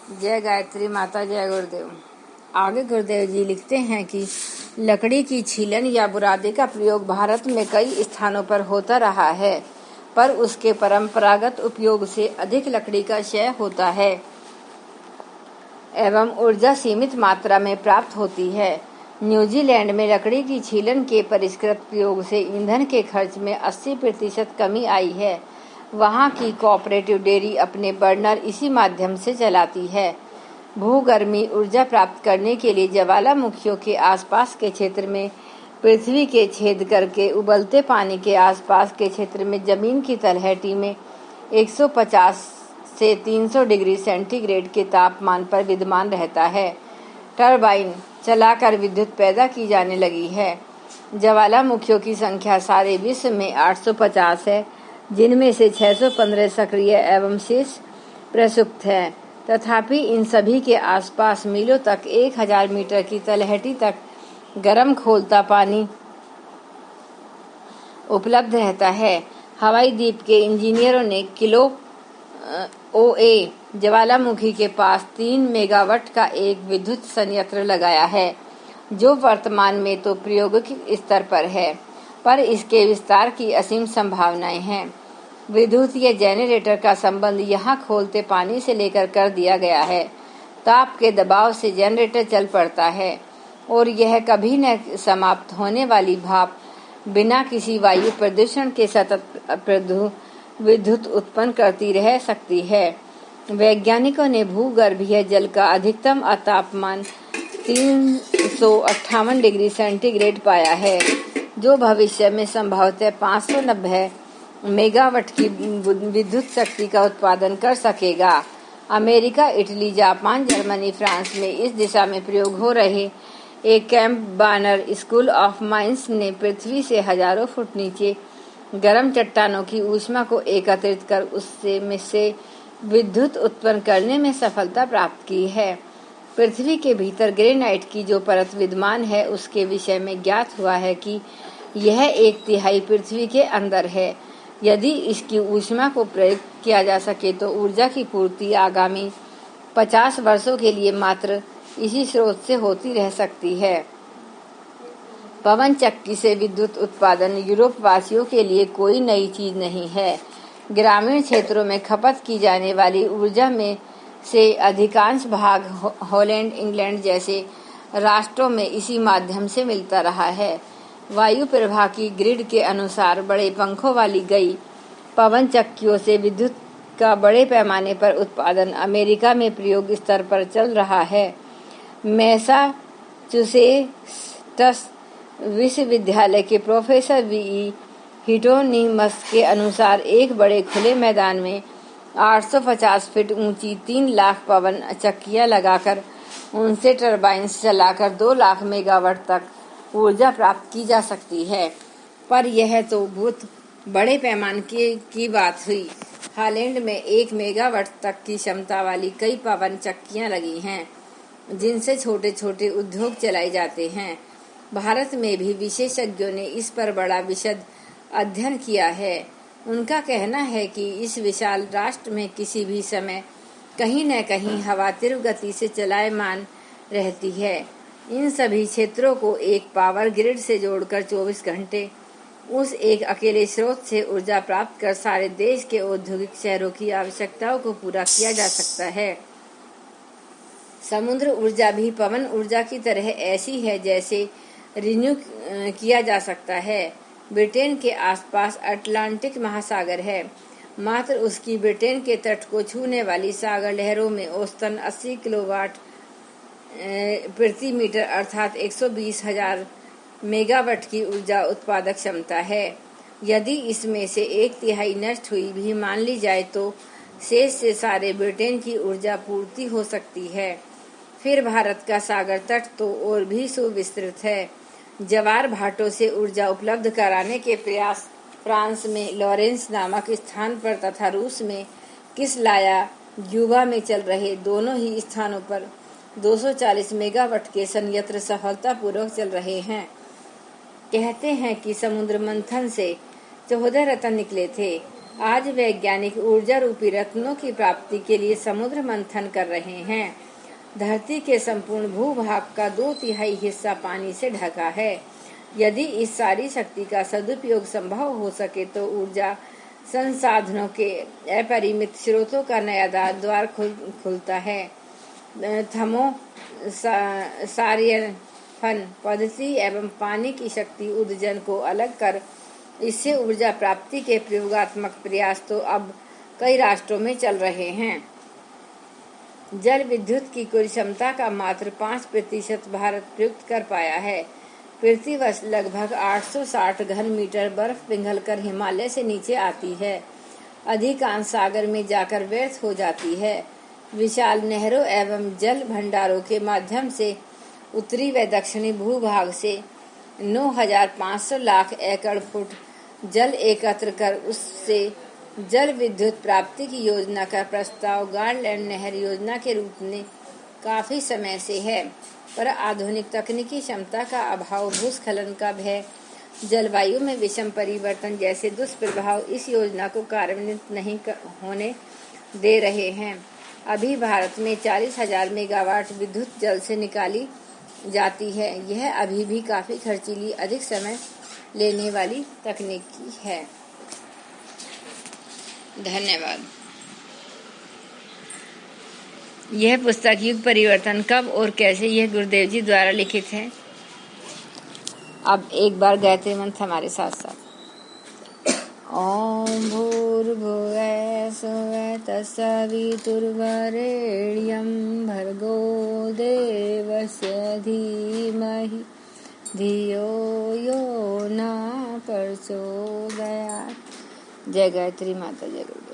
जय गायत्री माता, जय गुरुदेव। आगे गुरुदेव जी लिखते हैं कि लकड़ी की छीलन या बुरादे का प्रयोग भारत में कई स्थानों पर होता रहा है, पर उसके परंपरागत उपयोग से अधिक लकड़ी का क्षय होता है एवं ऊर्जा सीमित मात्रा में प्राप्त होती है। न्यूजीलैंड में लकड़ी की छीलन के परिष्कृत प्रयोग से ईंधन के खर्च में 80% कमी आई है। वहाँ की कोऑपरेटिव डेयरी अपने बर्नर इसी माध्यम से चलाती है। भूगर्मी ऊर्जा प्राप्त करने के लिए ज्वालामुखियों के आसपास के क्षेत्र में पृथ्वी के छेद करके उबलते पानी के आसपास के क्षेत्र में जमीन की तलहटी में 150 से 300 डिग्री सेंटीग्रेड के तापमान पर विद्यमान रहता है। टरबाइन चलाकर विद्युत पैदा की जाने लगी है। ज्वालामुखियों की संख्या सारे विश्व में 850 है, जिनमें से 615 सक्रिय एवं शेष प्रसुप्त हैं। तथापि इन सभी के आसपास मीलों तक 1000 मीटर की तलहटी तक गर्म खौलता पानी उपलब्ध रहता है। हवाई द्वीप के इंजीनियरों ने किलो ओए ज्वालामुखी के पास 3 मेगावाट का एक विद्युत संयंत्र लगाया है, जो वर्तमान में तो प्रायोगिक स्तर पर है, पर इसके विस्तार की असीम संभावनाएं हैं। विद्युतीय जेनरेटर का संबंध यहाँ खौलते पानी से लेकर कर दिया गया है। ताप के दबाव से जेनरेटर चल पड़ता है और यह कभी न समाप्त होने वाली भाप बिना किसी वायु प्रदूषण के सतत विद्युत उत्पन्न करती रह सकती है। वैज्ञानिकों ने भूगर्भीय जल का अधिकतम तापमान 358 डिग्री सेंटीग्रेड पाया है, जो भविष्य में संभवतः 590 मेगावाट की विद्युत शक्ति का उत्पादन कर सकेगा। America, Italy, Japan, Germany, France में इस दिशा में प्रयोग हो रहे एक कैंप बानर स्कूल ऑफ माइंस ने पृथ्वी से हजारों फुट नीचे गर्म चट्टानों की ऊष्मा को एकत्रित कर उससे से विद्युत उत्पन्न करने में सफलता प्राप्त की है। पृथ्वी के भीतर ग्रेनाइट की जो परत विद्यमान है, उसके विषय में ज्ञात हुआ है कि यह 1/3 पृथ्वी के अंदर है। यदि इसकी ऊष्मा को प्रयोग किया जा सके तो ऊर्जा की पूर्ति आगामी 50 वर्षों के लिए मात्र इसी स्रोत से होती रह सकती है। पवन चक्की से विद्युत उत्पादन यूरोप वासियों के लिए कोई नई चीज नहीं है। ग्रामीण क्षेत्रों में खपत की जाने वाली ऊर्जा में से अधिकांश भाग हॉलैंड, इंग्लैंड जैसे राष्ट्रों में इसी माध्यम से मिलता रहा है। वायु प्रवाह की ग्रिड के अनुसार बड़े पंखों वाली गई पवन चक्कियों से विद्युत का बड़े पैमाने पर उत्पादन अमेरिका में प्रयोग स्तर पर चल रहा है। मैसाचुसेट्स विश्वविद्यालय के प्रोफेसर वी.ई. हिटोनिमस के अनुसार एक बड़े खुले मैदान में 850 फीट ऊंची 3 लाख पवन चक्कियां लगाकर उनसे टरबाइन चलाकर 2 लाख मेगावाट तक ऊर्जा प्राप्त की जा सकती है। पर यह तो बहुत बड़े पैमाने की बात हुई। हॉलैंड में 1 मेगावाट तक की क्षमता वाली कई पवन चक्कियां लगी हैं, जिनसे छोटे छोटे उद्योग चलाए जाते हैं। भारत में भी विशेषज्ञों ने इस पर बड़ा विशद अध्ययन किया है। उनका कहना है कि इस विशाल राष्ट्र में किसी भी समय कहीं न कहीं हवा तीव्र गति से चलायमान रहती है। इन सभी क्षेत्रों को एक पावर ग्रिड से जोड़कर 24 घंटे उस एक अकेले स्रोत से ऊर्जा प्राप्त कर सारे देश के औद्योगिक शहरों की आवश्यकताओं को पूरा किया जा सकता है। समुद्र ऊर्जा भी पवन ऊर्जा की तरह ऐसी है जैसे रिन्यू किया जा सकता है। ब्रिटेन के आसपास अटलांटिक महासागर है। मात्र उसकी ब्रिटेन के तट को छूने वाली सागर लहरों में औसतन 80 किलोवाट प्रति मीटर अर्थात 120,000 मेगावाट की ऊर्जा उत्पादक क्षमता है। यदि इसमें से 1/3 नष्ट हुई भी मान ली जाए तो शेष से सारे ब्रिटेन की ऊर्जा पूर्ति हो सकती है। फिर भारत का सागर तट तो और भी सुविस्तृत है। जवार भाटों से ऊर्जा उपलब्ध कराने के प्रयास फ्रांस में लॉरेंस नामक स्थान पर तथा रूस में किसलाया युवा में चल रहे। दोनों ही स्थानों पर 240 मेगावाट के संयंत्र सफलतापूर्वक चल रहे हैं। कहते हैं कि समुद्र मंथन से 14 रत्न निकले थे। आज वैज्ञानिक ऊर्जा रूपी रत्नों की प्राप्ति के लिए समुद्र मंथन कर रहे हैं। धरती के संपूर्ण भूभाग का 2/3 हिस्सा पानी से ढका है। यदि इस सारी शक्ति का सदुपयोग संभव हो सके तो ऊर्जा संसाधनों के अपरिमित स्रोतों का नया द्वार खुलता है। सार्यफन पद्धति एवं पानी की शक्ति उद्दजन को अलग कर इससे ऊर्जा प्राप्ति के प्रयोगात्मक प्रयास तो अब कई राष्ट्रों में चल रहे हैं। जल विद्युत की कुल क्षमता का मात्र 5% भारत प्रयुक्त कर पाया है। प्रतिवर्ष लगभग 860 घन मीटर बर्फ पिघलकर हिमालय से नीचे आती है। अधिकांश सागर में जाकर व्यर्थ हो जाती है। विशाल नहरों एवं जल भंडारों के माध्यम से उत्तरी व दक्षिणी भूभाग से 9,500 लाख एकड़ फुट जल एकत्र कर उससे जल विद्युत प्राप्ति की योजना का प्रस्ताव गारलैंड नहर योजना के रूप में काफी समय से है, पर आधुनिक तकनीकी क्षमता का अभाव, भूस्खलन का भय, जलवायु में विषम परिवर्तन जैसे दुष्प्रभाव इस योजना को कार्यान्वित नहीं होने दे रहे हैं। अभी भारत में 40,000 मेगावाट विद्युत जल से निकाली जाती है। यह अभी भी काफी खर्चीली, अधिक समय लेने वाली तकनीकी है। धन्यवाद। यह पुस्तक युग परिवर्तन कब और कैसे, यह गुरुदेव जी द्वारा लिखित है। अब एक बार गायत्री मंत्र हमारे साथ साथ। ओम भूर्भुवः स्वः तत्सवितुर्वरेण्यं भर्गो देवस्य धीमहि धियो यो न प्रचोदयात्। जय गायत्री माता, जय गुरु।